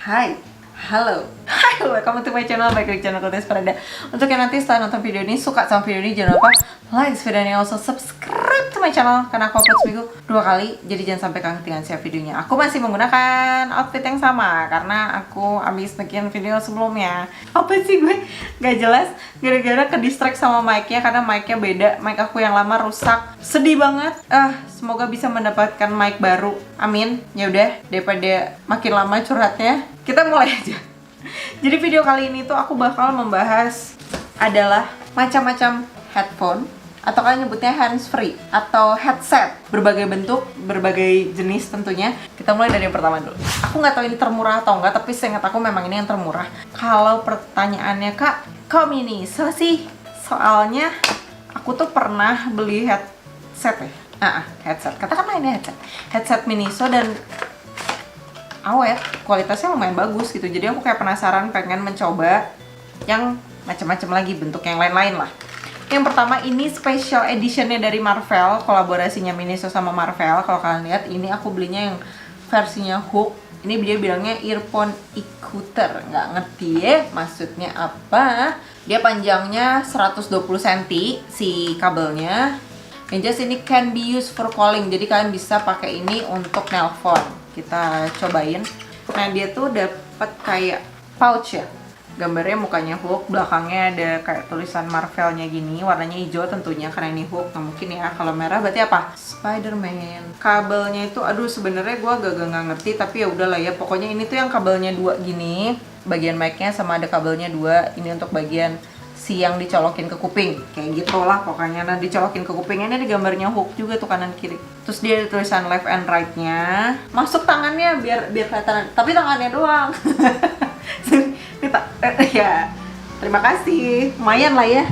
Hai, halo, hai, welcome to my channel, balik lagi channel Kultes Parada. Untuk yang nanti setelah nonton video ini suka sama video ini, jangan lupa like video ini, also subscribe to my channel karena aku upload seminggu 2 kali, jadi jangan sampai ketinggalan setiap videonya. Aku masih menggunakan outfit yang sama karena aku habis bikin video sebelumnya. Apa sih gue gak jelas gara-gara ke distract sama mic-nya karena mic-nya beda, mic aku yang lama rusak. Sedih banget. Semoga bisa mendapatkan mic baru. Amin. Ya udah, daripada makin lama curhatnya, kita mulai aja. Jadi video kali ini tuh aku bakal membahas adalah macam-macam headphone atau kalian nyebutnya hands free atau headset, berbagai bentuk, berbagai jenis tentunya. Kita mulai dari yang pertama dulu. Aku nggak tahu ini termurah atau enggak, tapi seingat aku memang ini yang termurah. Kalau pertanyaannya, Kak, kok mini? So sih, soalnya aku tuh pernah beli headset ya. Headset. Katakanlah ini headset Miniso dan awet, kualitasnya lumayan bagus gitu. Jadi aku kayak penasaran, pengen mencoba yang macam-macam lagi, bentuk yang lain-lain lah. Yang pertama ini special editionnya dari Marvel, kolaborasinya Miniso sama Marvel. Kalau kalian lihat, ini aku belinya yang versinya hook. Ini dia bilangnya earphone ecouter, nggak ngerti ya maksudnya apa. Dia panjangnya 120 cm si kabelnya. Yang jelas ini can be used for calling, jadi kalian bisa pakai ini untuk nelpon. Kita cobain. Nah, dia tuh dapat kayak pouch ya. Gambarnya mukanya Hulk, belakangnya ada kayak tulisan Marvelnya gini, warnanya hijau tentunya karena ini Hulk. Nggak mungkin ya, kalau merah berarti apa? Spider-Man. Kabelnya itu, aduh sebenarnya gue agak nggak ngerti, tapi ya udahlah ya. Pokoknya ini tuh yang kabelnya 2 gini, bagian mic-nya sama ada kabelnya 2. Ini untuk bagian si yang dicolokin ke kuping, kayak gitulah pokoknya. Nah, dicolokin ke kupingnya ini ada gambarnya hook juga tuh kanan kiri. Terus dia ada tulisan left and right-nya. Masuk tangannya biar kelihatan, tapi tangannya doang. Ya, terima kasih. Lumayan lah ya.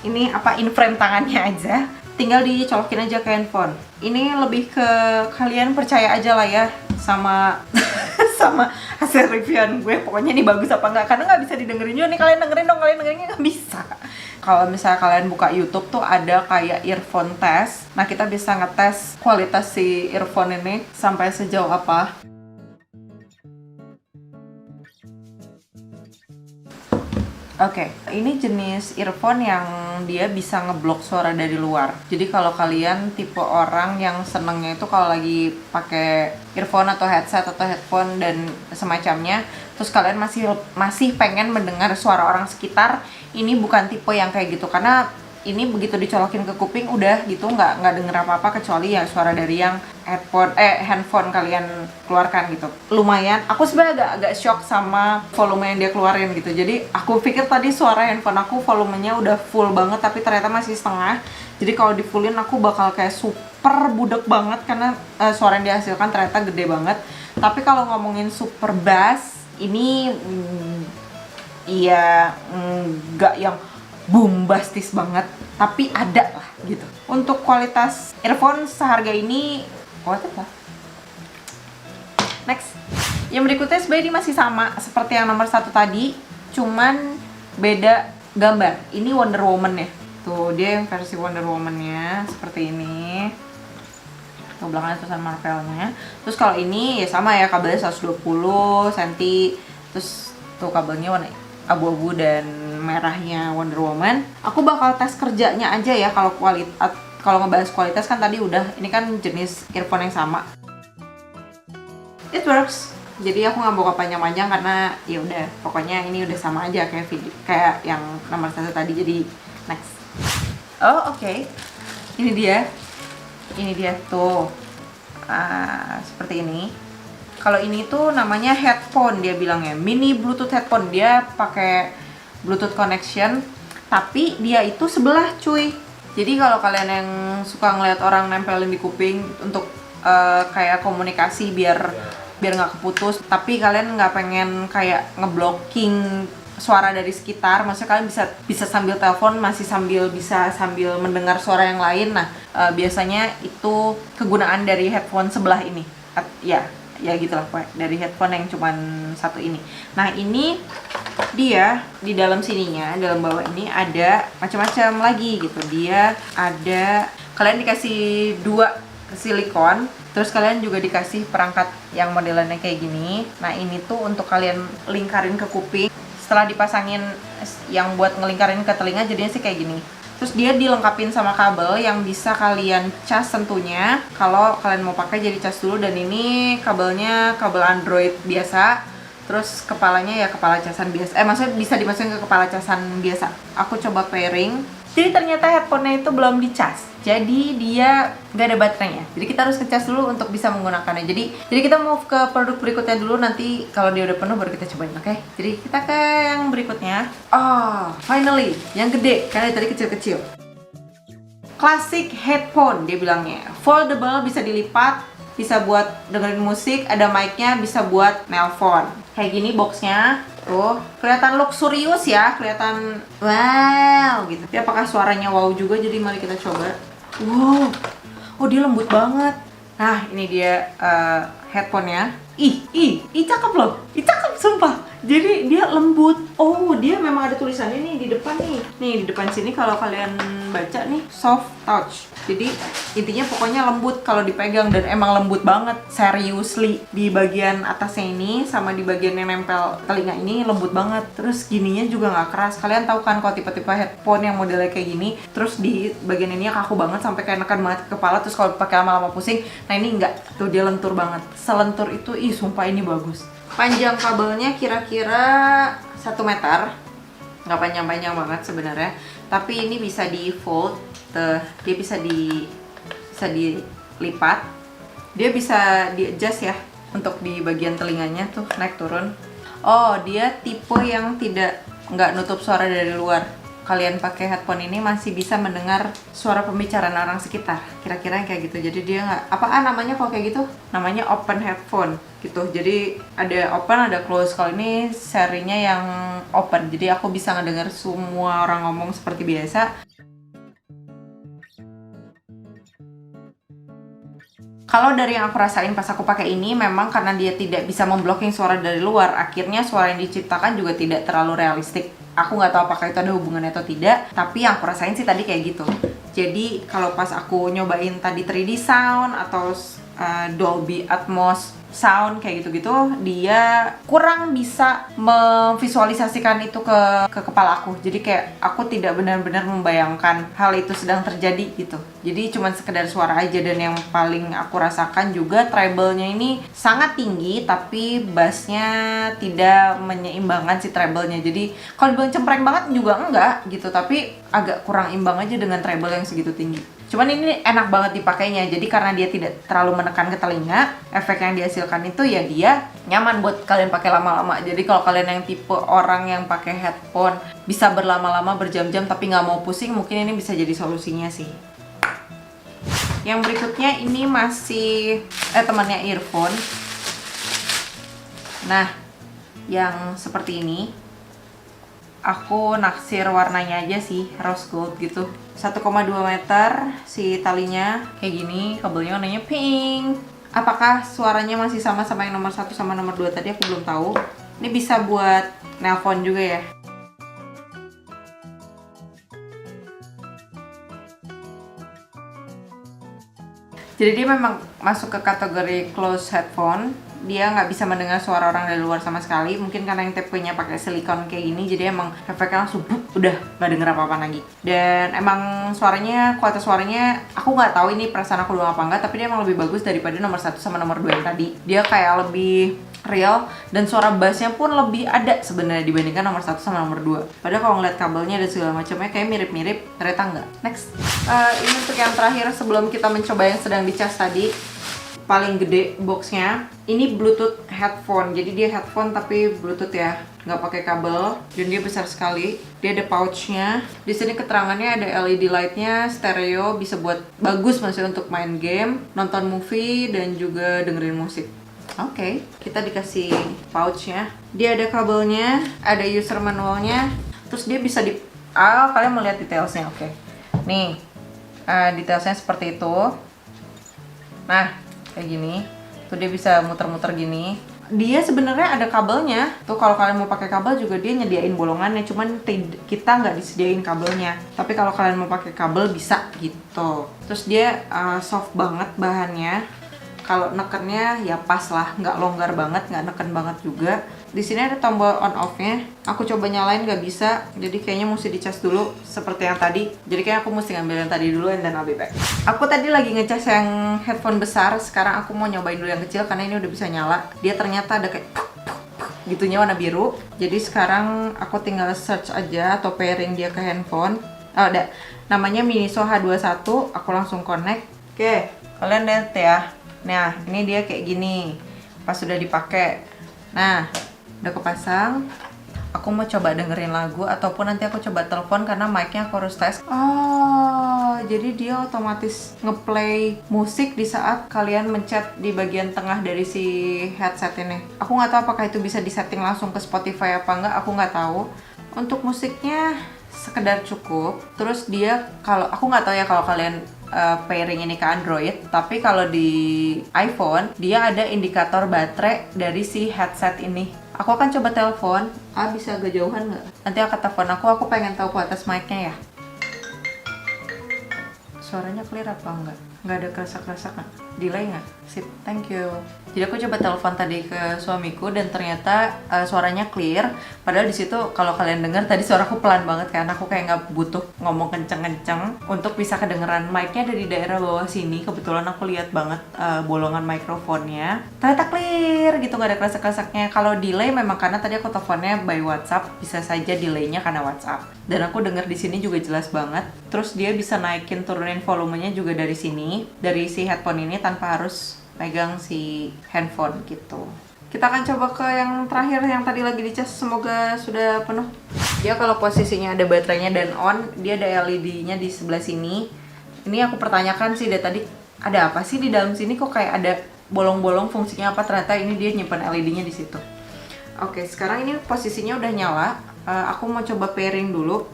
Ini apa, in frame tangannya aja. Tinggal dicolokin aja ke handphone. Ini lebih ke kalian percaya aja lah ya sama sama hasil reviewan gue. Pokoknya ini bagus apa enggak, karena nggak bisa didengerin juga nih. Kalian dengerin dong, kalian dengerinnya nggak bisa. Kalau misalnya kalian buka YouTube tuh ada kayak earphone test. Nah, kita bisa ngetes kualitas si earphone ini sampai sejauh apa. Oke, ini jenis earphone yang dia bisa ngeblok suara dari luar. Jadi kalau kalian tipe orang yang senengnya itu kalau lagi pakai earphone atau headset atau headphone dan semacamnya, terus kalian masih pengen mendengar suara orang sekitar, ini bukan tipe yang kayak gitu. Karena ini begitu dicolokin ke kuping udah gitu, nggak denger apa-apa kecuali ya suara dari yang handphone kalian keluarkan gitu. Lumayan, aku sebenarnya agak shock sama volume yang dia keluarin gitu. Jadi aku pikir tadi suara handphone aku volumenya udah full banget, tapi ternyata masih setengah. Jadi kalau di fullin aku bakal kayak super budek banget karena suara yang dihasilkan ternyata gede banget. Tapi kalau ngomongin super bass, ini iya nggak yang bombastis banget, tapi ada lah gitu. Untuk kualitas earphone seharga ini, kualitas. Next, yang berikutnya sebenarnya ini masih sama seperti yang nomor 1 tadi, cuman beda gambar. Ini Wonder Woman ya, tuh dia yang versi Wonder Woman-nya seperti ini. Tuh belakangnya tulisan Marvel-nya. Terus kalau ini ya sama ya, kabelnya 120 cm. Terus tuh kabelnya warna abu-abu dan merahnya Wonder Woman. Aku bakal tes kerjanya aja ya. Kalau ngebahas kualitas kan tadi udah, ini kan jenis earphone yang sama. It works. Jadi aku nggak mau panjang-panjang karena ya udah, pokoknya ini udah sama aja kayak yang nomor 1 tadi. Jadi next. Oh oke. Ini dia tuh seperti ini. Kalau ini tuh namanya headphone, dia bilangnya mini Bluetooth headphone. Dia pakai Bluetooth connection, tapi dia itu sebelah cuy. Jadi kalau kalian yang suka ngeliat orang nempelin di kuping untuk kayak komunikasi biar nggak keputus, tapi kalian nggak pengen kayak ngeblocking suara dari sekitar, maksudnya kalian bisa sambil telepon masih bisa sambil mendengar suara yang lain. Nah, biasanya itu kegunaan dari headphone sebelah ini. Ya gitulah, dari headphone yang cuman 1 ini. Nah, ini dia di dalam sininya, dalam bawah ini ada macam-macam lagi gitu. Dia ada, kalian dikasih 2 silikon. Terus kalian juga dikasih perangkat yang modelannya kayak gini. Nah ini tuh untuk kalian lingkarin ke kuping. Setelah dipasangin yang buat ngelingkarin ke telinga jadinya sih kayak gini. Terus dia dilengkapin sama kabel yang bisa kalian cas tentunya. Kalau kalian mau pakai jadi cas dulu. Dan ini kabelnya kabel Android biasa. Terus kepalanya ya kepala casan biasa. Maksudnya bisa dimasukin ke kepala casan biasa. Aku coba pairing. Jadi ternyata headphone-nya itu belum dicas. Jadi dia nggak ada baterainya. Jadi kita harus ngecas dulu untuk bisa menggunakannya. Jadi kita move ke produk berikutnya dulu. Nanti kalau dia udah penuh baru kita cobain, oke? Jadi kita ke yang berikutnya. Oh, finally, yang gede. Karena tadi kecil-kecil. Classic headphone dia bilangnya. Foldable, bisa dilipat, bisa buat dengerin musik, ada mic-nya, bisa buat nelpon. Kayak gini boxnya. Tuh, kelihatan luxurious ya, kelihatan wow gitu. Tapi apakah suaranya wow juga? Jadi mari kita coba. Wow, oh dia lembut banget. Nah ini dia headphone-nya. Ih, cakep loh. Cakep sumpah. Jadi dia lembut. Oh dia memang ada tulisannya nih di depan nih. Nih di depan sini kalau kalian baca nih soft touch. Jadi intinya pokoknya lembut kalau dipegang dan emang lembut banget. Seriously di bagian atasnya ini sama di bagian yang nempel telinga ini lembut banget. Terus gininya juga nggak keras. Kalian tahu kan kalau tipe-tipe headphone yang modelnya kayak gini, terus di bagian ini kaku banget sampai kayak nekan banget ke kepala. Terus kalau pakai lama-lama pusing. Nah ini nggak, tuh dia lentur banget. Selentur itu, ih sumpah ini bagus. Panjang kabelnya kira-kira 1 meter. Nggak panjang-panjang banget sebenarnya. Tapi ini bisa di fold. Dia bisa dilipat. Dia bisa di adjust ya untuk di bagian telinganya tuh naik turun. Oh dia tipe yang nggak nutup suara dari luar. Kalian pakai headphone ini masih bisa mendengar suara pembicaraan orang sekitar. Kira-kira kayak gitu. Jadi dia nggak, apaan namanya kalau kayak gitu? Namanya open headphone gitu. Jadi ada open, ada close. Kalau ini serinya yang open. Jadi aku bisa ngedengar semua orang ngomong seperti biasa. Kalau dari yang aku rasain pas aku pakai ini, memang karena dia tidak bisa memblocking suara dari luar, akhirnya suara yang diciptakan juga tidak terlalu realistik. Aku nggak tahu apakah itu ada hubungannya atau tidak, tapi yang aku rasain sih tadi kayak gitu. Jadi kalau pas aku nyobain tadi 3D sound atau Dolby Atmos sound kayak gitu-gitu, dia kurang bisa memvisualisasikan itu ke kepala aku. Jadi kayak aku tidak benar-benar membayangkan hal itu sedang terjadi gitu. Jadi cuman sekedar suara aja. Dan yang paling aku rasakan juga treble-nya ini sangat tinggi, tapi bass-nya tidak menyeimbangkan si treble-nya. Jadi kalau dibilang cempreng banget juga enggak gitu, tapi agak kurang imbang aja dengan treble yang segitu tinggi. Cuman ini enak banget dipakainya. Jadi karena dia tidak terlalu menekan ke telinga, efek yang dihasilkan itu ya dia nyaman buat kalian pakai lama-lama. Jadi kalau kalian yang tipe orang yang pakai headphone bisa berlama-lama berjam-jam tapi nggak mau pusing, mungkin ini bisa jadi solusinya sih. Yang berikutnya ini masih temannya earphone. Nah, yang seperti ini aku naksir warnanya aja sih, rose gold gitu. 1,2 meter si talinya kayak gini, kabelnya warnanya pink. Apakah suaranya masih sama yang nomor 1 sama nomor 2 tadi, aku belum tahu. Ini bisa buat nelpon juga ya. Jadi dia memang masuk ke kategori closed headphone. Dia nggak bisa mendengar suara orang dari luar sama sekali. Mungkin karena yang tipenya pakai silikon kayak gini, jadi emang efeknya langsung udah nggak denger apa-apa lagi. Dan emang suaranya, kualitas suaranya aku nggak tahu ini perasaan aku doang apa enggak, tapi dia emang lebih bagus daripada nomor 1 sama nomor 2 yang tadi. Dia kayak lebih real dan suara bassnya pun lebih ada sebenarnya dibandingkan nomor 1 sama nomor 2. Padahal kalau ngeliat kabelnya dan segala macamnya kayak mirip-mirip, ternyata enggak. Next, ini untuk yang terakhir sebelum kita mencoba yang sedang dicas tadi. Paling gede boxnya ini Bluetooth headphone. Jadi dia headphone tapi Bluetooth ya, nggak pakai kabel. Dan dia besar sekali. Dia ada pouchnya. Di sini keterangannya ada LED lightnya, stereo, bisa buat bagus maksudnya untuk main game, nonton movie dan juga dengerin musik. Oke, kita dikasih pouchnya. Dia ada kabelnya, ada user manualnya. Terus dia bisa kalian melihat detailsnya, oke. Nih, detailsnya seperti itu. Nah, kayak gini. Tuh dia bisa muter-muter gini. Dia sebenarnya ada kabelnya. Tuh kalau kalian mau pakai kabel juga dia nyediain bolongannya, cuman kita nggak disediain kabelnya. Tapi kalau kalian mau pakai kabel bisa gitu. Terus dia soft banget bahannya. Kalau nekennya ya pas lah, nggak longgar banget, nggak neken banget juga. Di sini ada tombol on off-nya. Aku coba nyalain nggak bisa, jadi kayaknya mesti dicas dulu seperti yang tadi. Jadi kayak aku mesti ngambil yang tadi dulu and then I'll be back. Aku tadi lagi ngecas yang headphone besar, sekarang aku mau nyobain dulu yang kecil karena ini udah bisa nyala. Dia ternyata ada kayak gitunya warna biru. Jadi sekarang aku tinggal search aja atau pairing dia ke handphone. Oh, ada. Namanya Miniso H21, aku langsung connect. Oke, kalian lihat ya. Nah, ini dia kayak gini. Pas sudah dipakai. Nah, udah kepasang. Aku mau coba dengerin lagu ataupun nanti aku coba telepon karena mic-nya aku harus tes. Oh, jadi dia otomatis ngeplay musik di saat kalian mencet di bagian tengah dari si headset ini. Aku nggak tahu apakah itu bisa disetting langsung ke Spotify apa enggak, aku nggak tahu. Untuk musiknya sekedar cukup. Terus dia kalau aku nggak tahu ya kalau kalian pairing ini ke Android, tapi kalau di iPhone dia ada indikator baterai dari si headset ini. Aku akan coba telepon. Bisa agak jauhan nggak? Nanti akan telepon aku pengen tahu kualitas mic-nya ya. Suaranya clear apa enggak? Nggak ada kerasa-kerasa kan? Delay nggak? Sip, thank you. Jadi aku coba telepon tadi ke suamiku dan ternyata suaranya clear. Padahal di situ kalau kalian dengar tadi suaraku pelan banget kan. Aku kayak nggak butuh ngomong kenceng-kenceng untuk bisa kedengeran. Mic-nya dari daerah bawah sini. Kebetulan aku lihat banget bolongan mikrofonnya. Ternyata clear gitu, nggak ada kerasa-kerasanya. Kalau delay memang karena tadi aku teleponnya by WhatsApp, bisa saja delaynya karena WhatsApp. Dan aku denger di sini juga jelas banget. Terus dia bisa naikin turunin volumenya juga dari sini, dari si headphone ini tanpa harus pegang si handphone gitu. Kita akan coba ke yang terakhir yang tadi lagi dicas, semoga sudah penuh. Dia kalau posisinya ada baterainya dan on, dia ada LED-nya di sebelah sini. Ini aku pertanyakan sih dari tadi, ada apa sih di dalam sini kok kayak ada bolong-bolong, fungsinya apa? Ternyata ini dia nyimpan LED-nya di situ. Oke, sekarang ini posisinya udah nyala. Aku mau coba pairing dulu.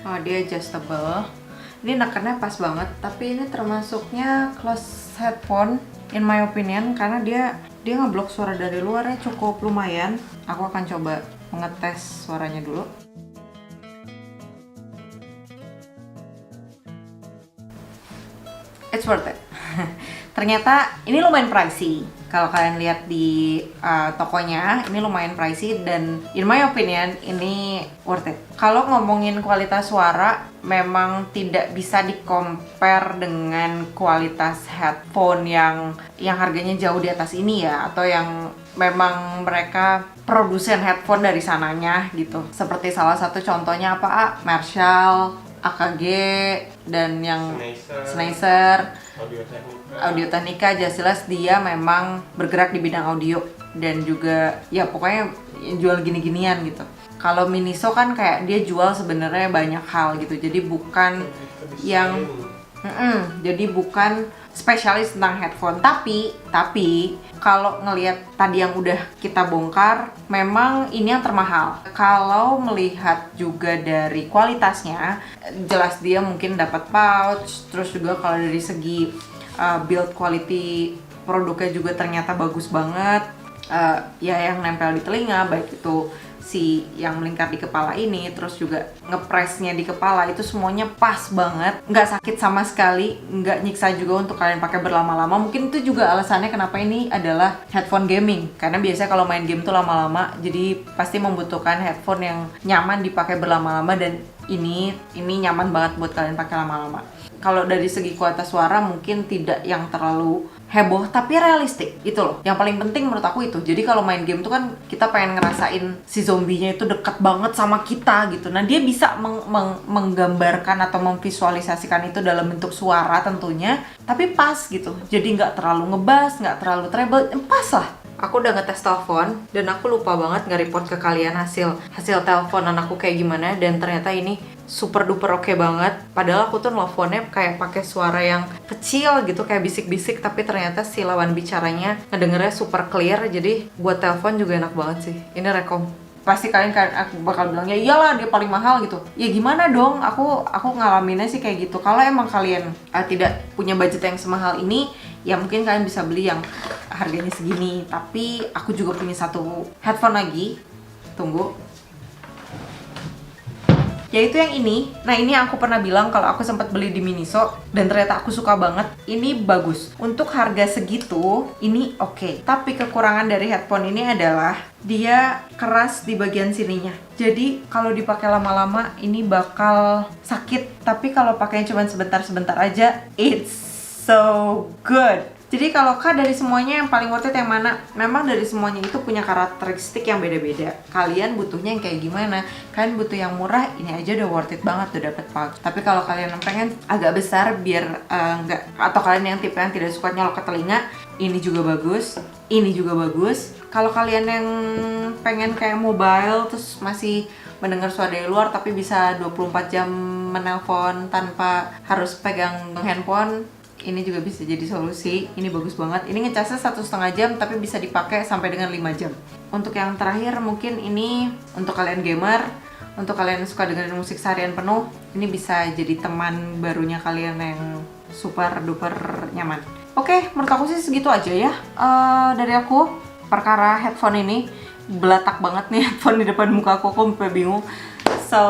Oh, dia adjustable. Ini nekannya pas banget, tapi ini termasuknya close headphone in my opinion karena dia ngeblok suara dari luarnya cukup lumayan. Aku akan coba ngetes suaranya dulu. It's worth it. Ternyata ini lumayan pricey. Kalau kalian lihat di tokonya, ini lumayan pricey dan in my opinion ini worth it. Kalau ngomongin kualitas suara, memang tidak bisa di-compare dengan kualitas headphone yang harganya jauh di atas ini ya, atau yang memang mereka produsen headphone dari sananya gitu. Seperti salah satu contohnya apa? Marshall, AKG, dan yang Sennheiser, Audio Technica. Jelas dia memang bergerak di bidang audio dan juga ya pokoknya jual gini-ginian gitu. Kalau Miniso kan kayak dia jual sebenarnya banyak hal gitu, jadi bukan yang jadi bukan spesialis tentang headphone. Tapi kalau ngelihat tadi yang udah kita bongkar, memang ini yang termahal. Kalau melihat juga dari kualitasnya, jelas dia mungkin dapat pouch. Terus juga kalau dari segi build quality produknya juga ternyata bagus banget. Ya yang nempel di telinga, baik itu si yang melingkar di kepala ini, terus juga ngepresnya di kepala, itu semuanya pas banget, nggak sakit sama sekali, nggak nyiksa juga untuk kalian pakai berlama-lama. Mungkin itu juga alasannya kenapa ini adalah headphone gaming, karena biasanya kalau main game tuh lama-lama, jadi pasti membutuhkan headphone yang nyaman dipakai berlama-lama, dan ini nyaman banget buat kalian pakai lama-lama. Kalau dari segi kualitas suara mungkin tidak yang terlalu heboh, tapi realistik gitu loh. Yang paling penting menurut aku itu. Jadi kalau main game tuh kan kita pengen ngerasain si zombinya itu dekat banget sama kita gitu. Nah dia bisa menggambarkan atau memvisualisasikan itu dalam bentuk suara tentunya, tapi pas gitu. Jadi nggak terlalu ngebass, nggak terlalu treble, pas lah. Aku udah ngetes telepon dan aku lupa banget nge-report ke kalian hasil teleponan aku kayak gimana, dan ternyata ini super duper oke banget. Padahal aku tuh nelfonnya kayak pakai suara yang kecil gitu, kayak bisik-bisik, tapi ternyata si lawan bicaranya ngedengernya super clear. Jadi buat telepon juga enak banget sih. Ini rekom. Pasti kalian bakal bilang ya iyalah dia paling mahal gitu. Ya gimana dong? Aku ngalaminnya sih kayak gitu. Kalau emang kalian tidak punya budget yang semahal ini, Ya mungkin kalian bisa beli yang harganya segini, tapi aku juga punya satu headphone lagi. Tunggu. Yaitu yang ini. Nah, ini yang aku pernah bilang kalau aku sempat beli di Miniso dan ternyata aku suka banget. Ini bagus. Untuk harga segitu, ini oke. Tapi kekurangan dari headphone ini adalah dia keras di bagian sininya. Jadi kalau dipakai lama-lama ini bakal sakit. Tapi kalau pakainya cuma sebentar-sebentar aja, it's so good. Jadi kalau Kak, dari semuanya yang paling worth it yang mana? Memang dari semuanya itu punya karakteristik yang beda-beda. Kalian butuhnya yang kayak gimana? Kalian butuh yang murah, ini aja udah worth it banget, udah dapet pack. Tapi kalau kalian pengen agak besar biar nggak, atau kalian yang tipe yang tidak suka nyolok ke telinga, ini juga bagus, ini juga bagus. Kalau kalian yang pengen kayak mobile terus masih mendengar suara dari luar tapi bisa 24 jam menelpon tanpa harus pegang handphone, ini juga bisa jadi solusi. Ini bagus banget. Ini ngecasnya 1,5 jam tapi bisa dipakai sampai dengan 5 jam. Untuk yang terakhir mungkin ini untuk kalian gamer, untuk kalian yang suka dengerin musik seharian penuh, ini bisa jadi teman barunya kalian yang super duper nyaman. Oke, menurut aku sih segitu aja ya dari aku perkara headphone ini. Belatak banget nih headphone di depan muka aku sampai bingung. So,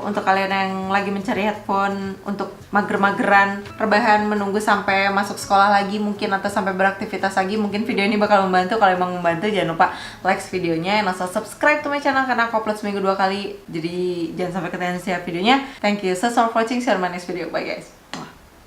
untuk kalian yang lagi mencari headphone untuk mager-mageran, rebahan menunggu sampai masuk sekolah lagi mungkin, atau sampai beraktivitas lagi, mungkin video ini bakal membantu. Kalau emang membantu, jangan lupa like videonya, and also subscribe to my channel karena aku upload seminggu 2 kali. Jadi jangan sampai ketinggalan setiap videonya. Thank you so much for watching. See you on my next video. Bye guys.